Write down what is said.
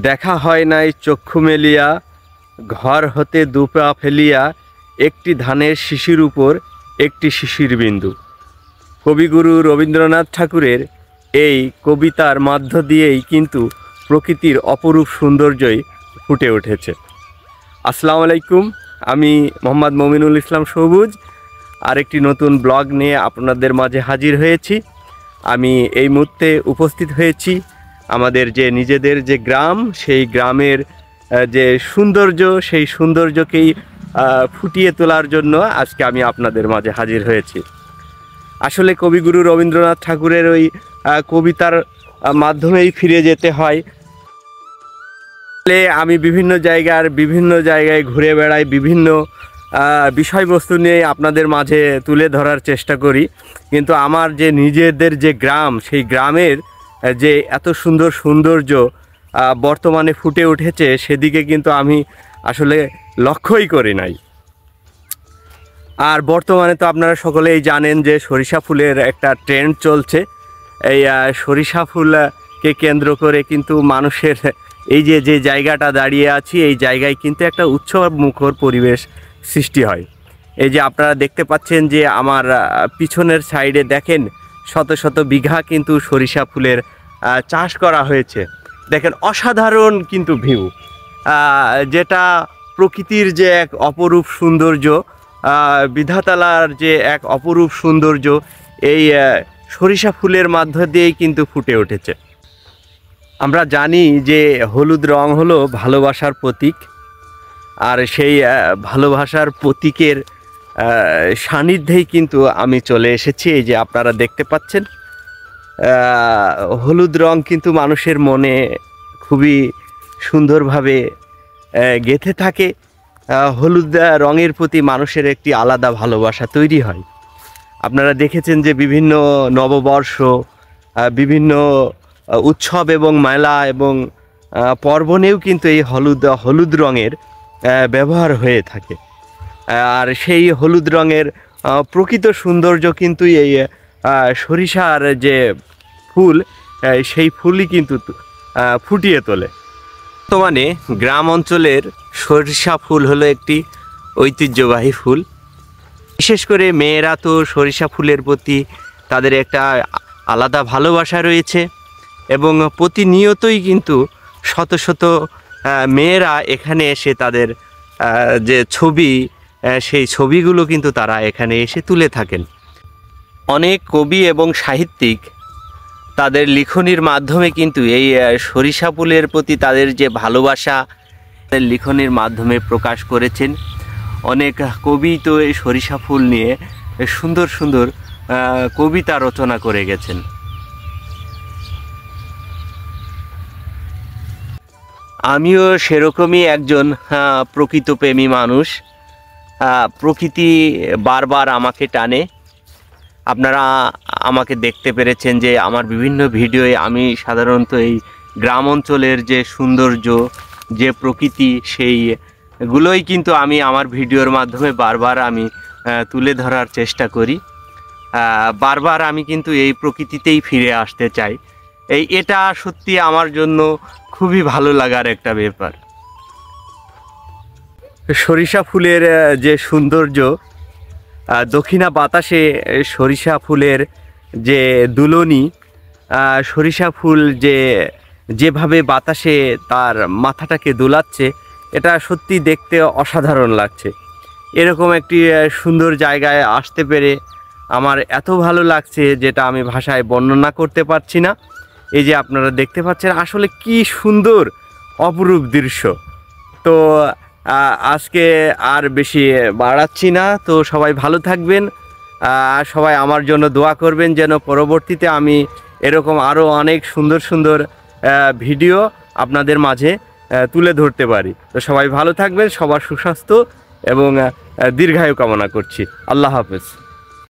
দেখা হয় নাই চক্ষু মেলিয়া, ঘর হতে দুপা ফেলিয়া, একটি ধানের শিশির উপর একটি শিশির বিন্দু। কবিগুরু রবীন্দ্রনাথ ঠাকুরের এই কবিতার মধ্য দিয়েই কিন্তু প্রকৃতির অপরূপ সৌন্দর্যই ফুটে উঠেছে। আসসালামু আলাইকুম, আমি মোহাম্মদ মমিনুল ইসলাম সবুজ আরেকটি নতুন ব্লগ নিয়ে আপনাদের মাঝে হাজির হয়েছি। আমি এই মুহূর্তে উপস্থিত হয়েছি আমাদের যে নিজেদের যে গ্রাম, সেই গ্রামের যে সৌন্দর্য, সেই সৌন্দর্যকেই ফুটিয়ে তোলার জন্য আজকে আমি আপনাদের মাঝে হাজির হয়েছি। আসলে কবিগুরু রবীন্দ্রনাথ ঠাকুরের ওই কবিতার মাধ্যমেই ফিরে যেতে হয়। আমি বিভিন্ন জায়গায় ঘুরে বেড়াই, বিভিন্ন বিষয়বস্তু নিয়ে আপনাদের মাঝে তুলে ধরার চেষ্টা করি, কিন্তু আমার যে নিজেদের যে গ্রাম, সেই গ্রামের যে এত সুন্দর সৌন্দর্য বর্তমানে ফুটে উঠেছে সেদিকে কিন্তু আমি আসলে লক্ষ্যই করি নাই। আর বর্তমানে তো আপনারা সকলেই জানেন যে সরিষা ফুলের একটা ট্রেন্ড চলছে। এই সরিষা ফুলকে কেন্দ্র করে কিন্তু মানুষের এই যে জায়গাটা দাঁড়িয়ে আছি, এই জায়গায় কিন্তু একটা উৎসব মুখর পরিবেশ সৃষ্টি হয়। এই যে আপনারা দেখতে পাচ্ছেন যে আমার পিছনের সাইডে দেখেন শত শত বিঘা কিন্তু সরিষা ফুলের চাষ করা হয়েছে। দেখেন অসাধারণ কিন্তু ভিউ, যেটা প্রকৃতির যে এক অপরূপ সৌন্দর্য, বিধাতালার যে এক অপরূপ সৌন্দর্য এই সরিষা ফুলের মধ্য দিয়েই কিন্তু ফুটে উঠেছে। আমরা জানি যে হলুদ রং হলো ভালোবাসার প্রতীক, আর সেই ভালোবাসার প্রতীকের সান্নিধ্যেই কিন্তু আমি চলে এসেছি। এই যে আপনারা দেখতে পাচ্ছেন হলুদ রং কিন্তু মানুষের মনে খুবই সুন্দরভাবে গেঁথে থাকে। হলুদ রঙের প্রতি মানুষের একটি আলাদা ভালোবাসা তৈরি হয়। আপনারা দেখেছেন যে বিভিন্ন নববর্ষ, বিভিন্ন উৎসব এবং মেলা এবং পার্বণেও কিন্তু এই হলুদ রঙের ব্যবহার হয়ে থাকে। আর সেই হলুদ রঙের প্রকৃত সৌন্দর্য কিন্তু এই সরিষার যে ফুল, সেই ফুলই কিন্তু ফুটিয়ে তোলে। বর্তমানে গ্রাম অঞ্চলের সরিষা ফুল হলো একটি ঐতিহ্যবাহী ফুল। বিশেষ করে মেয়েরা তো সরিষা ফুলের প্রতি তাদের একটা আলাদা ভালোবাসা রয়েছে, এবং প্রতিনিয়তই কিন্তু শত শত মেয়েরা এখানে এসে তাদের যে ছবি, সেই ছবিগুলো কিন্তু তারা এখানে এসে তুলে থাকেন। অনেক কবি এবং সাহিত্যিক তাদের লিখনির মাধ্যমে কিন্তু এই সরিষা ফুলের প্রতি তাদের যে ভালোবাসা তাদের লিখনির মাধ্যমে প্রকাশ করেছেন। অনেক কবি তো এই সরিষা ফুল নিয়ে সুন্দর সুন্দর কবিতা রচনা করে গেছেন। আমিও সেরকমই একজন প্রকৃতপ্রেমী মানুষ। প্রকৃতি বারবার আমাকে টানে। আপনারা আমাকে দেখতে পেরেছেন যে আমার বিভিন্ন ভিডিওয়ে আমি সাধারণত এই গ্রাম অঞ্চলের যে সৌন্দর্য, যে প্রকৃতি, সেইগুলোই কিন্তু আমি আমার ভিডিওর মাধ্যমে বারবার আমি তুলে ধরার চেষ্টা করি। বারবার আমি কিন্তু এই প্রকৃতিতেই ফিরে আসতে চাই। এটা সত্যি আমার জন্য খুবই ভালো লাগার একটা ব্যাপার। সরিষা ফুলের যে সৌন্দর্য, দক্ষিণা বাতাসে সরিষা ফুলের যে দুলনি, সরিষা ফুল যেভাবে বাতাসে তার মাথাটাকে দোলাচ্ছে, এটা সত্যি দেখতে অসাধারণ লাগছে। এরকম একটি সুন্দর জায়গায় আসতে পেরে আমার এত ভালো লাগছে, যেটা আমি ভাষায় বর্ণনা করতে পারছি না। এই যে আপনারা দেখতে পাচ্ছেন আসলে কি সুন্দর অপরূপ দৃশ্য। তো আজকে আর বেশি বাড়াচ্ছি না, তো সবাই ভালো থাকবেন। সবাই আমার জন্য দোয়া করবেন যেন পরবর্তীতে আমি এরকম আরও অনেক সুন্দর সুন্দর ভিডিও আপনাদের মাঝে তুলে ধরতে পারি। তো সবাই ভালো থাকবেন, সবার সুস্বাস্থ্য এবং দীর্ঘায়ু কামনা করছি। আল্লাহ হাফেজ।